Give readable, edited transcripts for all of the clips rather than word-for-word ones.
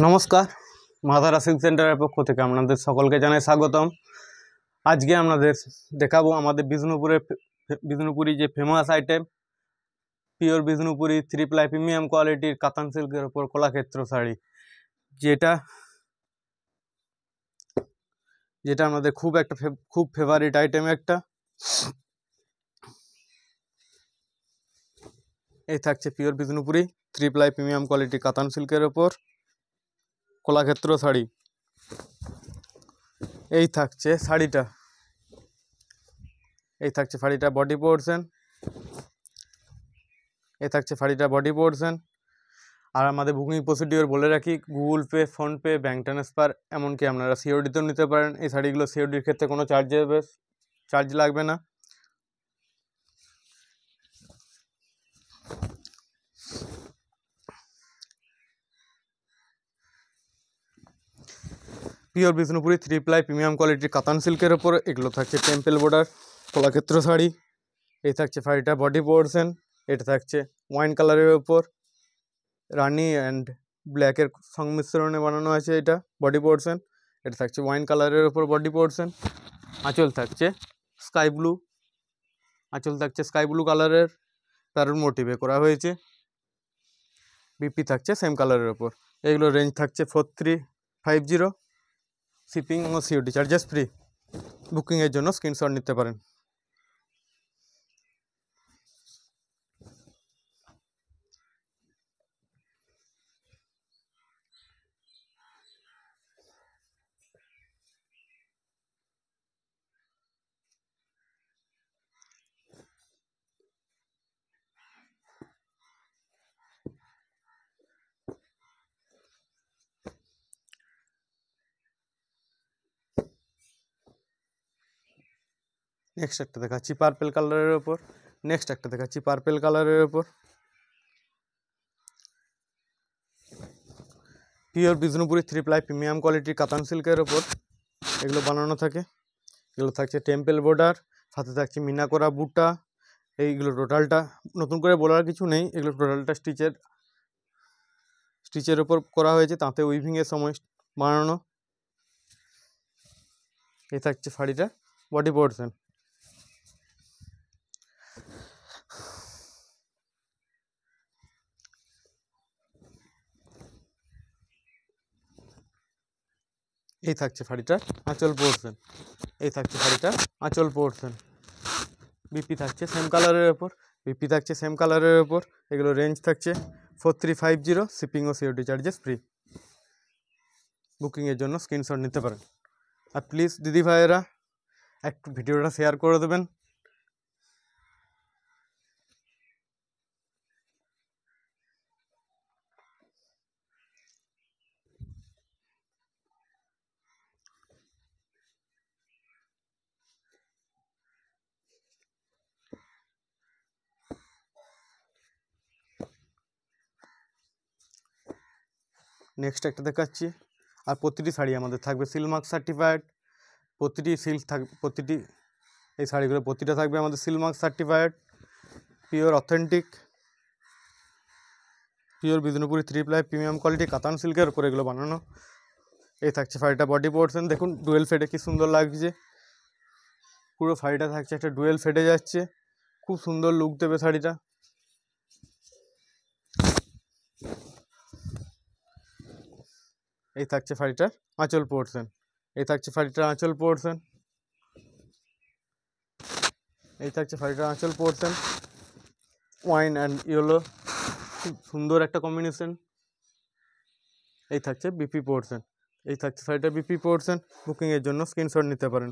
নমস্কার, mother silk সেন্টারের পক্ষ থেকে আপনাদের সকলকে জানাই স্বাগতম। আজকে আপনাদের দেখাবো আমাদের বিষ্ণুপুরি যে famous item pure Bishnupuri 3 ply premium কোয়ালিটির কাতান সিল্কের ওপর কলাক্ষেত্র শাড়ি, যেটা আমাদের খুব ফেভারিট আইটেম একটা। এই থাকছে pure Bishnupuri 3 ply premium quality কাতান সিল্কের ওপর কলাক্ষেত্র শাড়ি। এই থাকছে শাড়িটা বডি পোর্শন। আর আমাদের বুকিং প্রসিডিওর বলে রাখি, Google pay, PhonePe, bank transfer, এমনকি আপনারা সিওডিতেও নিতে পারেন। এই শাড়িগুলো সিওডির ক্ষেত্রে কোনো চার্জ লাগবে না। পিওর বিষ্ণুপুরি 3 প্লাই প্রিমিয়াম কোয়ালিটির কাতান সিল্কের ওপর এগুলো থাকছে টেম্পল বর্ডার কলাক্ষেত্র শাড়ি। এই থাকছে শাড়িটা বডি পোর্শন। এটা থাকছে ওয়াইন কালারের ওপর রানি অ্যান্ড ব্ল্যাকের সংমিশ্রণে বানানো আছে। এটা বডি পোর্শন। এটা থাকছে ওয়াইন কালারের ওপর বডি পোর্শন। আঁচল থাকছে স্কাই ব্লু কালারের প্যারোট মোটিভে করা হয়েছে। বিপি থাকছে সেম কালারের ওপর। এগুলো রেঞ্জ থাকছে 4350। শিপিং ও সিওডি চার্জেস ফ্রি। বুকিংয়ের জন্য স্ক্রিনশট নিতে পারেন। নেক্সট একটা দেখাচ্ছি পার্পেল কালারের ওপর। পিওর বিষ্ণুপুরি 3 প্লাই প্রিমিয়াম কোয়ালিটির কাতান সিল্কের ওপর এগুলো বানানো থাকে। এগুলো থাকছে টেম্পল বর্ডার, সাথে থাকছে মিনা করা বুটা। এইগুলো টোটালটা নতুন করে বলার কিছু নেই। এগুলো টোটালটা স্টিচের ওপর করা হয়েছে, তাতে উইভিংয়ের সময় বানানো। এই থাকছে শাড়িটা বডি পোর্শন। এই থাকছে শাড়িটার আঁচল পোর্শন। বিপি থাকছে সেম কালারের ওপর। এগুলো রেঞ্জ থাকছে 4350। শিপিং ও সিওডি চার্জেস ফ্রি। বুকিংয়ের জন্য স্ক্রিনশট নিতে পারেন। আর প্লিজ দিদি ভাইয়েরা একটু ভিডিওটা শেয়ার করে দেবেন। নেক্সট একটা দেখাচ্ছি। আর প্রতিটি শাড়ি আমাদের থাকবে সিলমার্ক সার্টিফাইড। এই শাড়িগুলো প্রতিটা থাকবে আমাদের Silk Mark certified. Pure authentic pure Bishnupuri 3 ply premium quality কাতান সিল্কের উপর এগুলো বানানো। এই থাকছে শাড়িটা বডি পোর্শন। দেখুন ডুয়েল ফেডে কি সুন্দর লাগছে। পুরো শাড়িটা থাকছে একটা ডুয়েল ফেডে যাচ্ছে, খুব সুন্দর লুক দেবে শাড়িটা। এই থাকছে শাড়িটার আঁচল পোর্শন। ওয়াইন অ্যান্ড ইয়েলো, খুব সুন্দর একটা কম্বিনেশন। এই থাকছে শাড়িটার বিপি পোর্শন। বুকিংয়ের জন্য স্ক্রিনশট নিতে পারেন।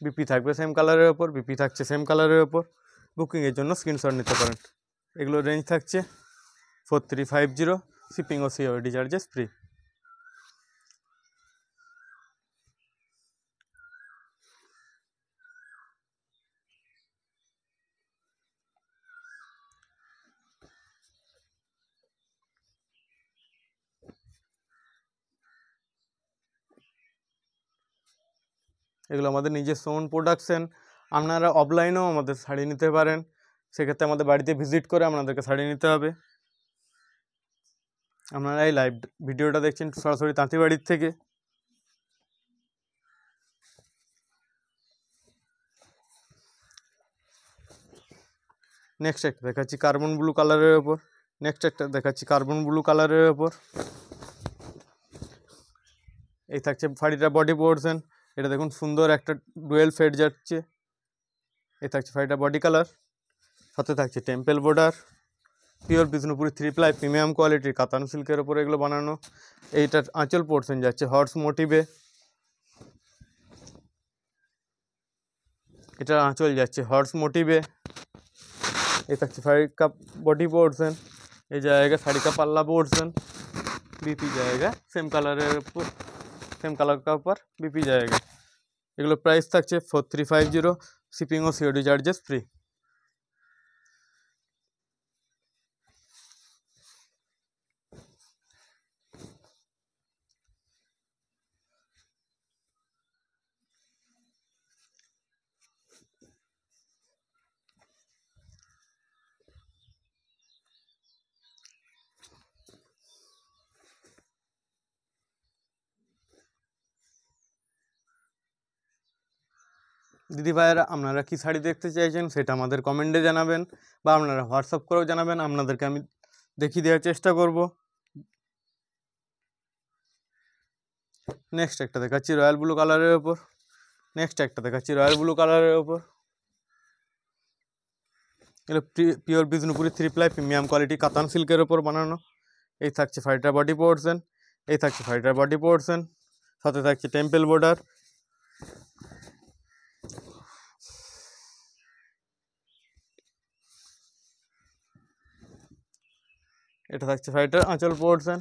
বিপি থাকবে সেম কালারের ওপর, বিপি থাকছে সেম কালারের ওপর। বুকিংয়ের জন্য স্ক্রিনশট নিতে পারেন। এগুলো রেঞ্জ থাকছে 4350, শিপিং ও সিওরিটি চার্জেস ফ্রি। এগুলো আমাদের নিজস্ব ওন প্রোডাকশন। আপনারা অফলাইনেও আমাদের শাড়ি নিতে পারেন, সেক্ষেত্রে আমাদের বাড়িতে ভিজিট করে আপনাদেরকে শাড়ি নিতে হবে। আপনারা এই লাইভ ভিডিওটা দেখছেন সরাসরি তাঁতিবাড়ির থেকে। নেক্সট একটা দেখাচ্ছি কার্বন ব্লু কালারের ওপর। এই থাকছে শাড়িটা বডি পোর্শন। এটা দেখুন সুন্দর একটা ডুয়েল ফেড যাচ্ছে। এই থাকছে শাড়িটা বডি কালার, সাথে থাকছে temple border. Pure Bishnupuri 3 ply premium কোয়ালিটির কাতান সিল্কের ওপর এগুলো বানানো। এইটার আঁচল পোর্শন যাচ্ছে হর্স মোটিভে। এটার আঁচল যাচ্ছে হর্স মোটিভে। এই থাকছে শাড়ি কাপ বডি পোর্শন। এই জায়গা শাড়ি কা পাল্লা পোর্শন। বিপি জায়গা সেম কালারের উপর, সেম কালার का ऊपर বিপি জায়গা। এগুলো প্রাইস থাকছে 4350, শিপিং ও সিওডি চার্জেস ফ্রি। দিদি ভাইয়েরা, আপনারা কী শাড়ি দেখতে চাইছেন সেটা আমাদের কমেন্টে জানাবেন, বা আপনারা হোয়াটসঅ্যাপ করেও জানাবেন, আপনাদেরকে আমি দেখিয়ে দেওয়ার চেষ্টা করব। নেক্সট একটা দেখাচ্ছি রয়্যাল ব্লু কালারের ওপর। এগুলো pure Bishnupuri 3 ply premium quality কাতান সিল্কের ওপর বানানো। এই থাকছে শাড়িটার বডি পোর্শন। সাথে থাকছে টেম্পল বর্ডার। এটা থাকছে শাড়িটার আঁচল পোর্শন।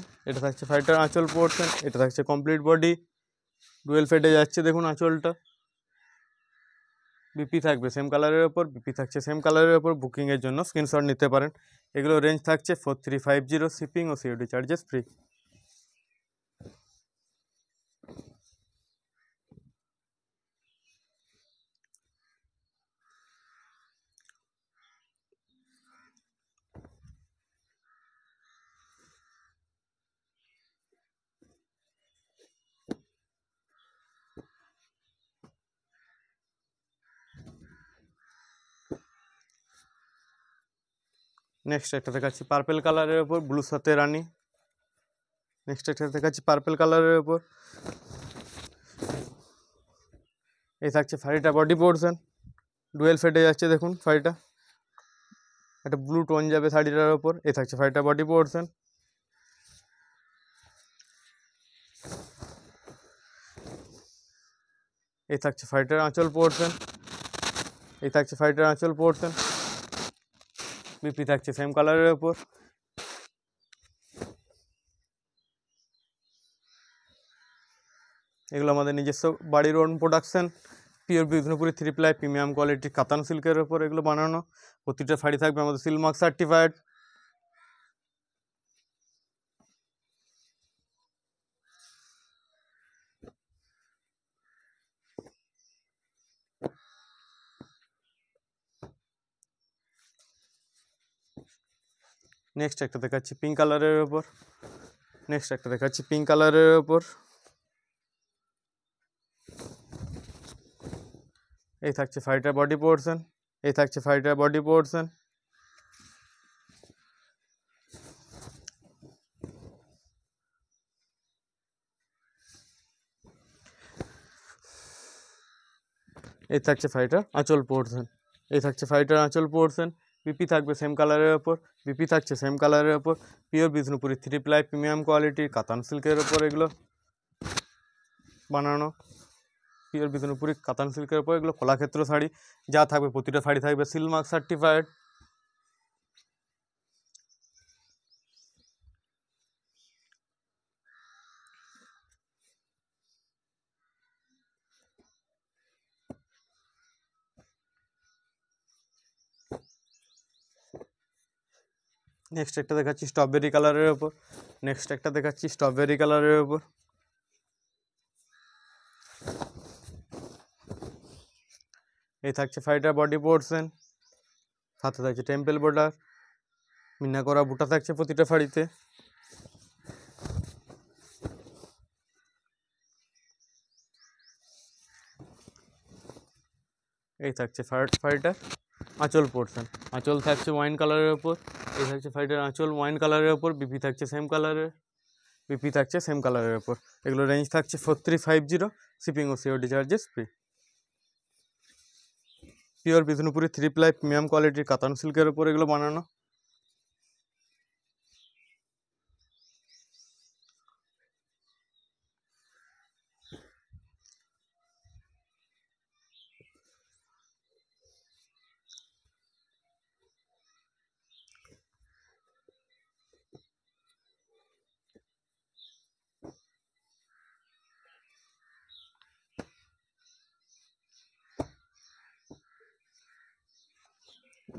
এটা থাকছে কমপ্লিট বডি, ডুয়েল ফেডে যাচ্ছে দেখুন আঁচলটা। বিপি থাকবে সেম কালারের ওপর, বুকিংয়ের জন্য স্ক্রিনশট নিতে পারেন। এগুলো রেঞ্জ থাকছে 4350, শিপিং ও সিওডি চার্জেস ফ্রি। নেক্সট একটা দেখাচ্ছি পার্পেল কালারের ওপর, ব্লুর সাথে রানি। এই থাকছে শাড়িটা বডি পোর্শন, ডুয়েল ফেডে যাচ্ছে দেখুন শাড়িটা। একটা ব্লু টোন যাবে শাড়িটার ওপর। এই থাকছে শাড়িটা বডি পোর্শন। এই থাকছে শাড়িটার আঁচল পোর্শন। বিপি থাকছে সেম কালারের ওপর। এগুলো আমাদের নিজস্ব বাড়ির own production. Pure Bishnupuri 3 ply premium quality কাতান সিল্কের ওপর এগুলো বানানো। প্রতিটা শাড়ি থাকবে আমাদের সিল মার্ক সার্টিফাইড। নেক্সট একটা দেখাচ্ছি পিঙ্ক কালারের ওপর। এই থাকছে শাড়িটার বডি পোর্শন। এই থাকছে শাড়িটার আঁচল পোর্শন। বিপি থাকবে সেম কালারের ওপর। পিওর বিষ্ণুপুরি 3 প্লাই প্রিমিয়াম কোয়ালিটির কাতান সিল্কের ওপর এগুলো বানানো। পিওর বিষ্ণুপুরি কাতান সিল্কের উপর এগুলো কলাক্ষেত্র শাড়ি, যা থাকবে প্রতিটা শাড়ি থাকবে সিল মার্ক সার্টিফাইড। নেক্সট একটা দেখাচ্ছি স্ট্রবেরি কালারের ওপর, নেক্সট একটা দেখাচ্ছি স্ট্রবেরি কালারের ওপর। এই থাকছে শাড়িটার বডি পোর্শন, সাথে থাকছে টেম্পল বর্ডার, মিনা করা বুটা থাকছে প্রতিটা শাড়িতে। এই থাকছে শাড়িটার আঁচল পোর্শন, আঁচল থাকছে ওয়াইন কালারের ওপর। এই থাকছে শাড়িটার আঁচল ওয়াইন কালারের ওপর, বিপি থাকছে সেম কালারের, বিপি থাকছে সেম কালারের ওপর। এগুলো রেঞ্জ থাকছে 4350, শিপিং ও COD charges free. Pure Bishnupuri 3 ply premium কোয়ালিটির কাতান সিল্কের ওপর এগুলো বানানো।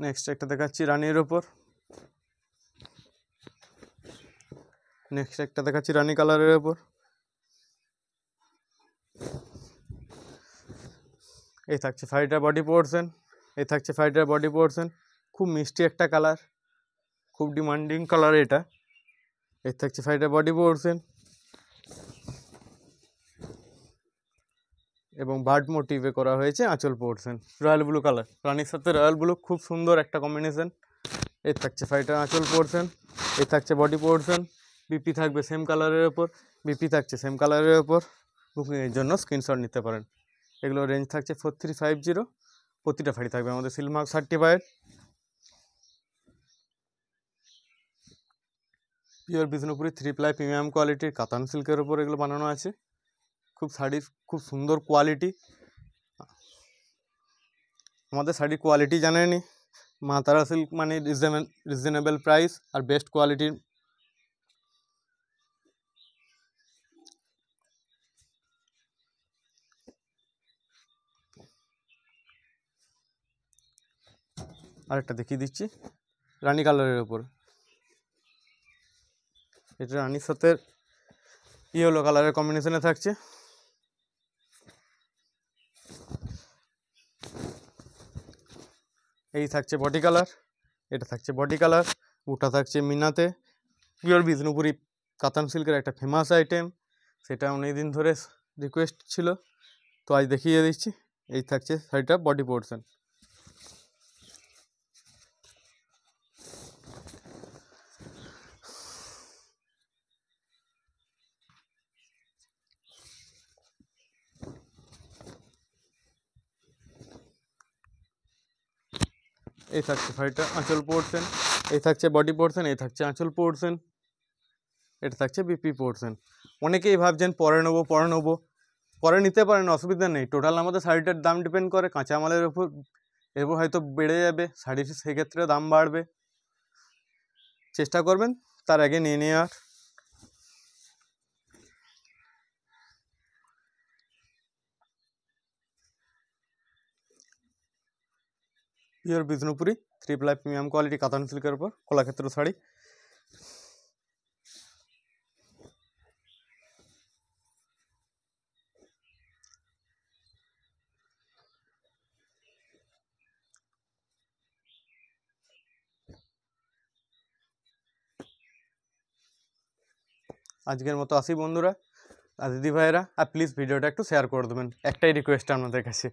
নেক্সট একটা দেখাচ্ছি রানীর ওপর, নেক্সট একটা দেখাচ্ছি রানী কালারের ওপর। এই থাকছে শাড়িটার বডি পোর্শন, এই থাকছে শাড়িটার বডি পোর্শন, খুব মিষ্টি একটা কালার, খুব ডিমান্ডিং কালার এটা। এই থাকছে শাড়িটার বডি পোর্শন এবং বার্ড মোটিভে করা হয়েছে আঁচল পোর্শন। রয়্যাল ব্লু কালার, রানীর সাথে রয়্যাল ব্লু খুব সুন্দর একটা কম্বিনেশন। এই থাকছে শাড়িটার আঁচল পোর্শন, এই থাকছে বডি পোর্শন, বিপি থাকবে সেম কালারের ওপর, বিপি থাকছে সেম কালারের ওপর। বুকিংয়ের জন্য স্ক্রিনশট নিতে পারেন। এগুলো রেঞ্জ থাকছে 4350, প্রতিটা শাড়ি থাকবে আমাদের seal mark certified. Pure Bishnupuri 3 ply premium কোয়ালিটির কাতান সিল্কের ওপর এগুলো বানানো আছে। খুব শাড়ির খুব সুন্দর কোয়ালিটি, আমাদের শাড়ির কোয়ালিটি জানেনই, মা তারা সিল্ক মানে রিজনেবল প্রাইস আর বেস্ট কোয়ালিটির। আরেকটা দেখিয়ে দিচ্ছি রানী কালারের ওপর, এটা রানীর সাথে ইয়েলো কালারের কম্বিনেশনে থাকছে। এই থাকছে বডি কালার, এটা থাকছে বডি কালার, ওটা থাকছে মিনাতে। পিওর বিষ্ণুপুরি কাতান সিল্কের একটা ফেমাস আইটেম, সেটা অনেক দিন ধরে রিকোয়েস্ট ছিল, তো আজ দেখিয়ে দিচ্ছি। এই থাকছে শাড়িটা বডি পোর্শন। এই থাকছে শাড়িটা আঁচল পোর্শন, এই থাকছে বডি পোর্শন, এই থাকছে আঁচল পোর্শন, এটা থাকছে বিপি পোর্শন। অনেকেই ভাবছেন পরে নেবো পরে নেবো, পরে নিতে পারেন, অসুবিধা নেই। টোটাল আমাদের শাড়িটার দাম ডিপেন্ড করে কাঁচামালের উপর, এরপর হয়তো বেড়ে যাবে শাড়ির, সেক্ষেত্রে দাম বাড়বে। চেষ্টা করবেন তার আগে নিয়ে নেওয়ার। Pure Bishnupuri 3 ply premium quality কাতান সিল্কের উপর কলাক্ষেত্র শাড়ি। আজকের মতো আসি বন্ধুরা আর দিদি ভাইয়েরা, আর প্লিজ ভিডিওটা একটু শেয়ার করে দেবেন, একটাই রিকোয়েস্ট আপনাদের কাছে।